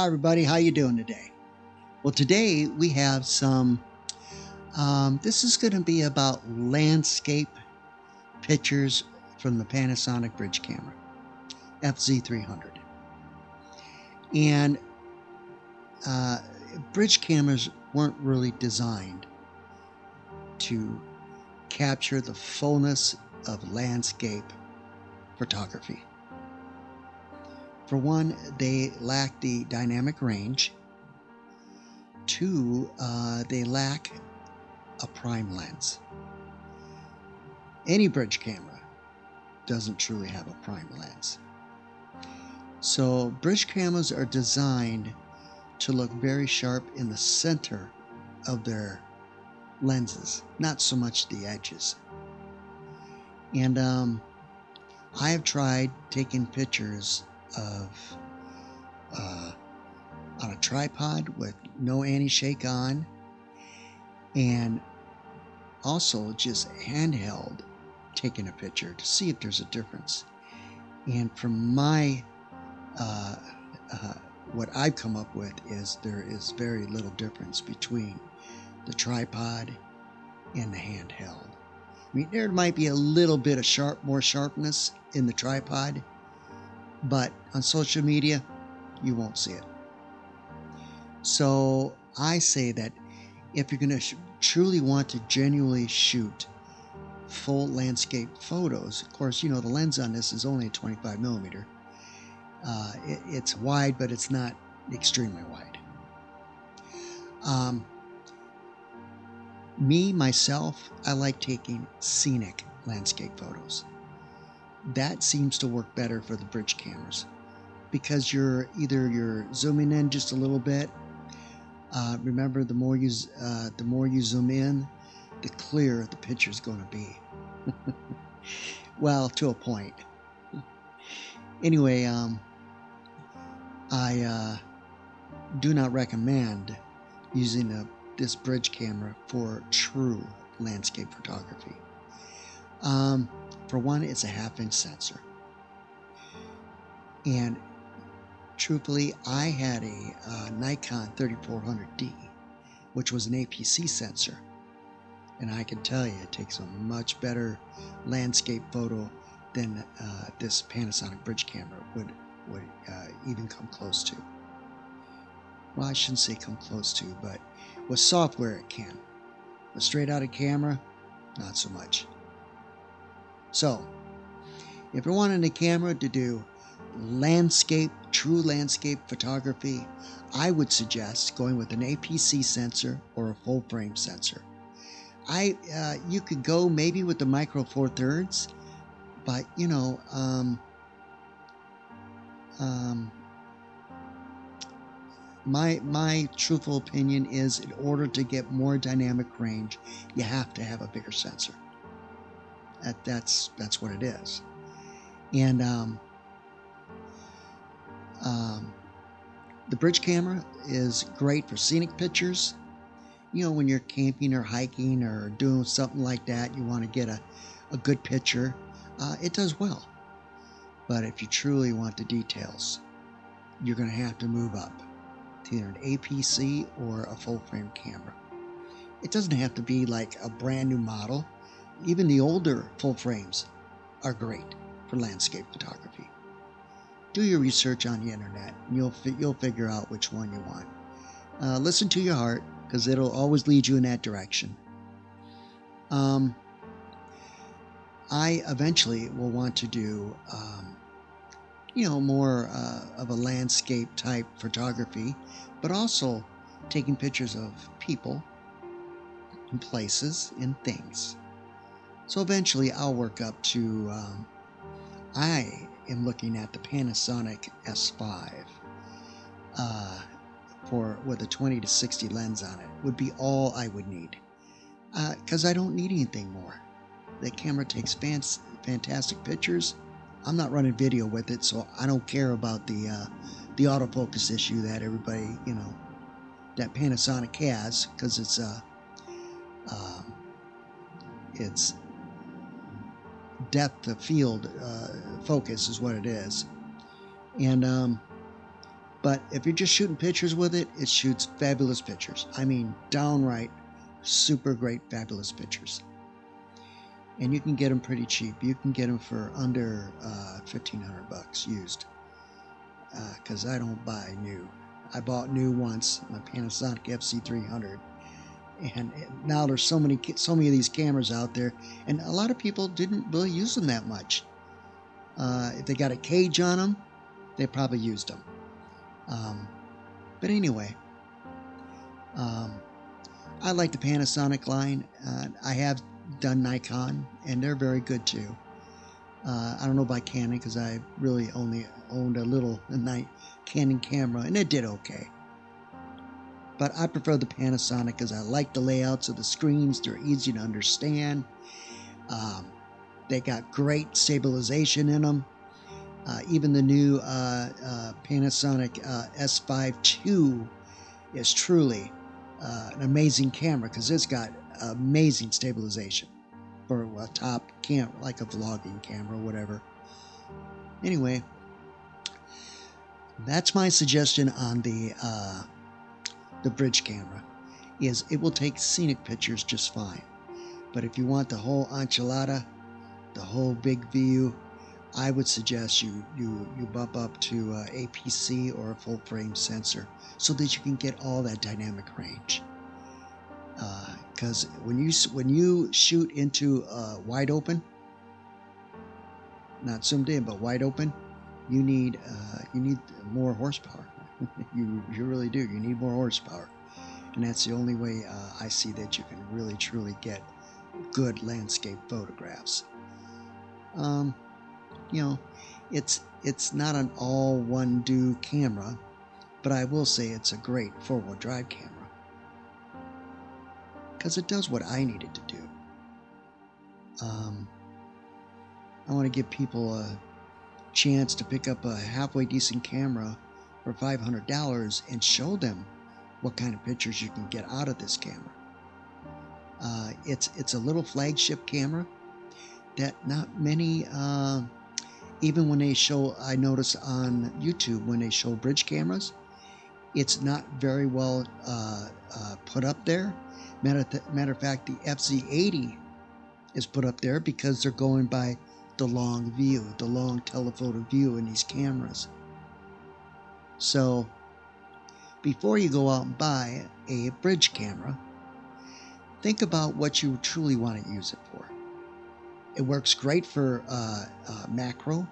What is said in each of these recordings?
Hi everybody, how you doing today? Well, today we have some, this is going to be about landscape pictures from the Panasonic bridge camera, fz300. And bridge cameras weren't really designed to capture the fullness of landscape photography. For one, they lack the dynamic range. Two, they lack a prime lens. Any bridge camera doesn't truly have a prime lens. So bridge cameras are designed to look very sharp in the center of their lenses, not so much the edges. And I have tried taking pictures of on a tripod with no anti-shake on, and also just handheld taking a picture to see if there's a difference. And from my what I've come up with is there is very little difference between the tripod and the handheld. I mean, there might be a little bit of more sharpness in the tripod, but on social media you won't see it. So I say that if you're going to truly want to genuinely shoot full landscape photos, of course, you know, the lens on this is only a 25 millimeter. It's wide, but it's not extremely wide. Myself, I like taking scenic landscape photos. That seems to work better for the bridge cameras because you're zooming in just a little bit. Remember, the more you zoom in, the clearer the picture is going to be. Well, to a point. Anyway, I do not recommend using this bridge camera for true landscape photography. For one, it's a 1/2-inch sensor, and truthfully, I had a Nikon 3400D, which was an APC sensor, and I can tell you it takes a much better landscape photo than this Panasonic bridge camera would even come close to. Well, I shouldn't say come close to, but with software it can. But straight out of camera, not so much. So, if you're wanting a camera to do true landscape photography, I would suggest going with an APC sensor or a full frame sensor. You could go maybe with the micro four thirds, but you know, my truthful opinion is, in order to get more dynamic range, you have to have a bigger sensor. That's what it is. And the bridge camera is great for scenic pictures. You know, when you're camping or hiking or doing something like that, you want to get a good picture. It does well. But if you truly want the details, you're going to have to move up to either an APC or a full frame camera. It doesn't have to be like a brand new model. Even the older full frames are great for landscape photography. Do your research on the internet, and you'll figure out which one you want. Listen to your heart, because it'll always lead you in that direction. I eventually will want to do, more of a landscape type photography, but also taking pictures of people and places and things. So eventually I'll work up to, I am looking at the Panasonic S5 with a 20 to 60 lens on it. Would be all I would need, because I don't need anything more. The camera takes fantastic pictures. I'm not running video with it, so I don't care about the autofocus issue that everybody, that Panasonic has, because it's depth of field focus is what it is. And But if you're just shooting pictures with it, it shoots fabulous pictures. I mean, downright super great, fabulous pictures. And you can get them pretty cheap. You can get them for under $1,500 used. Because I don't buy new. I bought new once, my Panasonic fz300. And now there's so many of these cameras out there, and a lot of people didn't really use them that much. If they got a cage on them, they probably used them. But anyway, I like the Panasonic line. I have done Nikon, and they're very good too. I don't know about Canon because I really only owned a little Canon camera, and it did okay. But I prefer the Panasonic because I like the layouts of the screens. They're easy to understand. They got great stabilization in them. Even the new Panasonic S5 II is truly an amazing camera because it's got amazing stabilization for a top camera, like a vlogging camera or whatever. Anyway, that's my suggestion on the bridge camera. Is it will take scenic pictures just fine, but if you want the whole enchilada, the whole big view, I would suggest you bump up to APC or a full frame sensor so that you can get all that dynamic range. Because when you shoot into wide open, not zoomed in but wide open, you need more horsepower. you really do. You need more horsepower, and that's the only way I see that you can really truly get good landscape photographs. You know, it's not an all-one-do camera, but I will say it's a great four-wheel drive camera because it does what I needed to do. I want to give people a chance to pick up a halfway decent camera for $500 and show them what kind of pictures you can get out of this camera. It's a little flagship camera that not many, even when they show, I notice on YouTube when they show bridge cameras, it's not very well put up there. Matter of fact, the FZ80 is put up there because they're going by the long view, the long telephoto view in these cameras. So before you go out and buy a bridge camera, think about what you truly want to use it for. It works great for macro.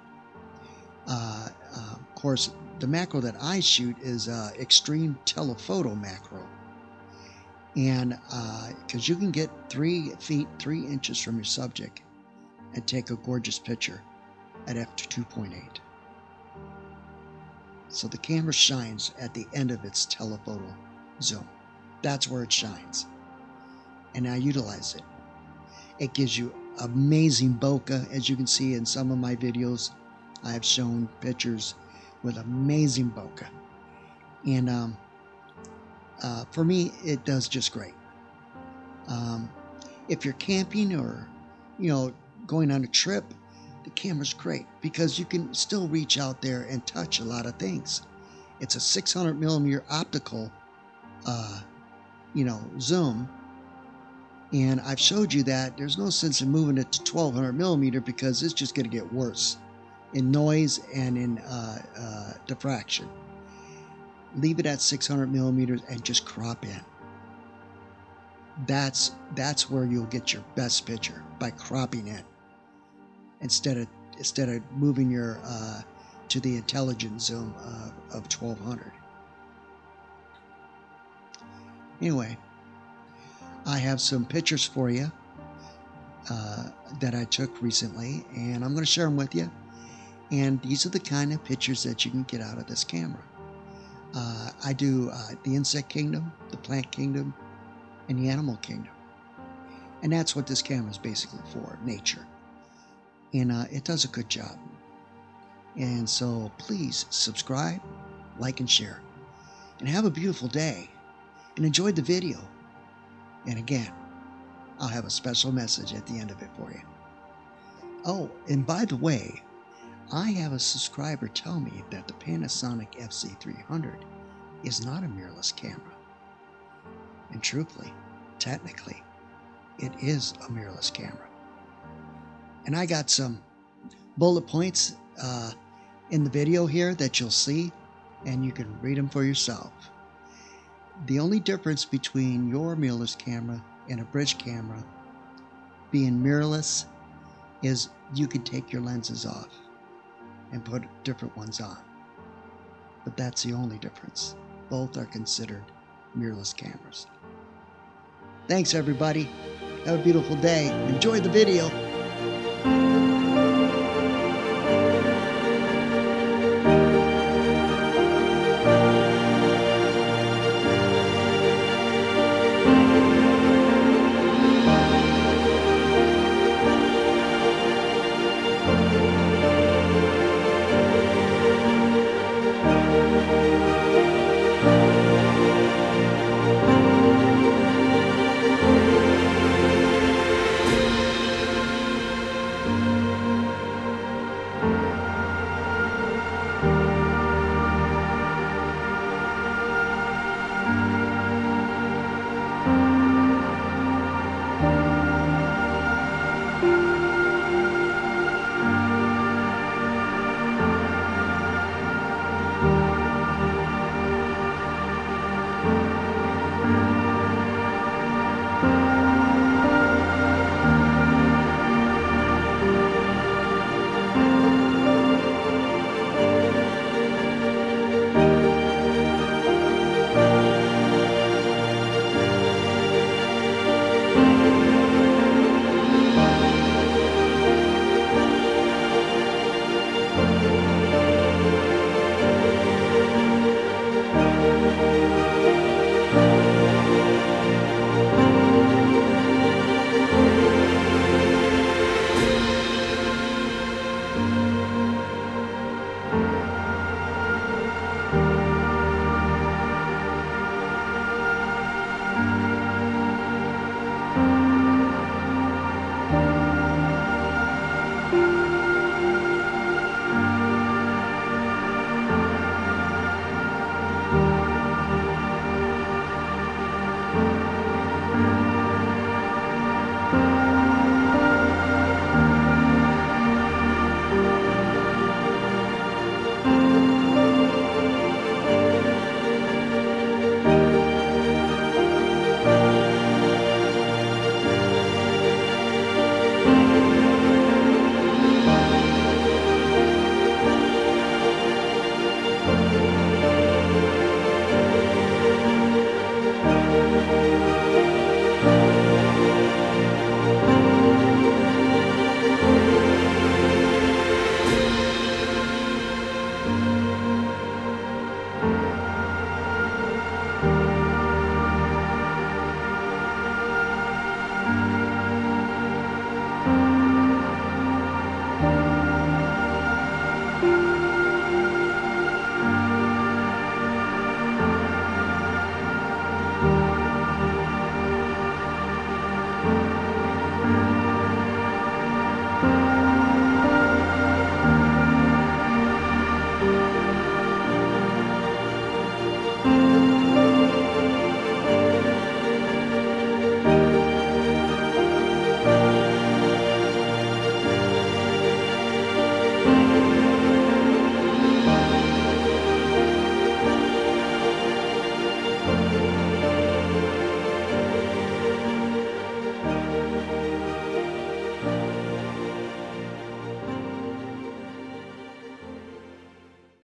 Of course, the macro that I shoot is extreme telephoto macro. And because you can get 3 feet 3 inches from your subject and take a gorgeous picture at f2.8. So the camera shines at the end of its telephoto zoom. That's where it shines. And I utilize it. It gives you amazing bokeh. As you can see in some of my videos, I have shown pictures with amazing bokeh. And for me, it does just great. If you're camping or, going on a trip, the camera's great because you can still reach out there and touch a lot of things. It's a 600 millimeter optical, zoom. And I've showed you that there's no sense in moving it to 1200 millimeter because it's just going to get worse in noise and in diffraction. Leave it at 600 millimeters and just crop in. That's where you'll get your best picture, by cropping in instead of moving your to the intelligent zoom of 1200. Anyway, I have some pictures for you that I took recently, and I'm going to share them with you. And these are the kind of pictures that you can get out of this camera. I do the insect kingdom, the plant kingdom, and the animal kingdom. And that's what this camera is basically for, nature. And it does a good job. And so please subscribe, like, and share. And have a beautiful day. And enjoy the video. And again, I'll have a special message at the end of it for you. Oh, and by the way, I have a subscriber tell me that the Panasonic fz300 is not a mirrorless camera. And truthfully, technically, it is a mirrorless camera. And I got some bullet points in the video here that you'll see, and you can read them for yourself. The only difference between your mirrorless camera and a bridge camera being mirrorless is you can take your lenses off and put different ones on. But that's the only difference. Both are considered mirrorless cameras. Thanks everybody. Have a beautiful day. Enjoy the video.